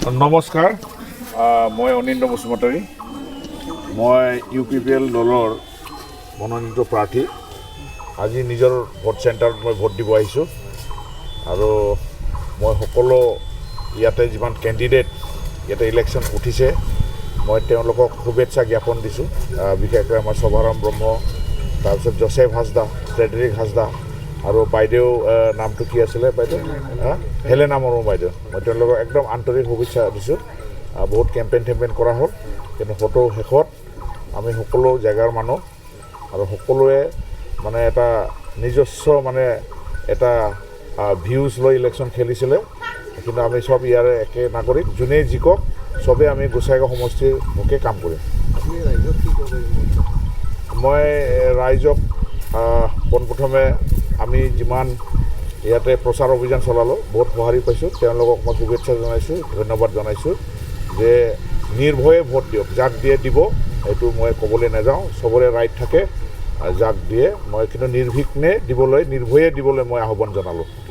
নমস্কাৰ, মই অনিন্দ্ৰ বসুমতাৰী। মই UPPL দলৰ মনোনীত প্ৰাৰ্থী। আজি নিজৰ ভোট চেণ্টাৰত মই ভোট দিব আহিছোঁ আৰু মই সকলো ইয়াতে যিমান কেণ্ডিডেট ইয়াতে ইলেকশ্যন উঠিছে মই তেওঁলোকক শুভেচ্ছা জ্ঞাপন দিছোঁ। বিশেষকৈ আমাৰ শভাৰাম ব্ৰহ্ম, তাৰপিছত জোচেফ হাজদা, ফ্ৰেডেৰিক হাজদা আৰু বাইদেউ নামটো কি আছিলে বাইদেউ? হেলেনা মুৰ্মু বাইদেউ। মই তেওঁলোকক একদম আন্তৰিক শুভেচ্ছা দিছোঁ। বহুত কেম্পেইন কৰা হ'ল, কিন্তু ফটো শেষত আমি সকলো জেগাৰ মানুহ আৰু সকলোৱে মানে এটা নিজস্ব এটা ভিউজ লৈ ইলেকশ্যন খেলিছিলে, কিন্তু আমি চব ইয়াৰে একে নাগৰিক। যোনেই জিকক চবেই আমি গোসাইগাঁও সমষ্টিৰ হকে কাম কৰিম। মই ৰাইজক পোনপ্ৰথমে আমি যিমান ইয়াতে প্ৰচাৰ অভিযান চলালোঁ বহুত সঁহাৰি পাইছোঁ। তেওঁলোকক মই শুভেচ্ছা জনাইছোঁ, ধন্যবাদ জনাইছোঁ যে নিৰ্ভয়ে ভোট দিয়ক। যাক দিয়ে দিব, এইটো মই ক'বলৈ নাযাওঁ, চবৰে ৰাইট থাকে যাক দিয়ে। মই কিন্তু নিৰ্ভয়ে দিবলৈ মই আহ্বান জনালোঁ।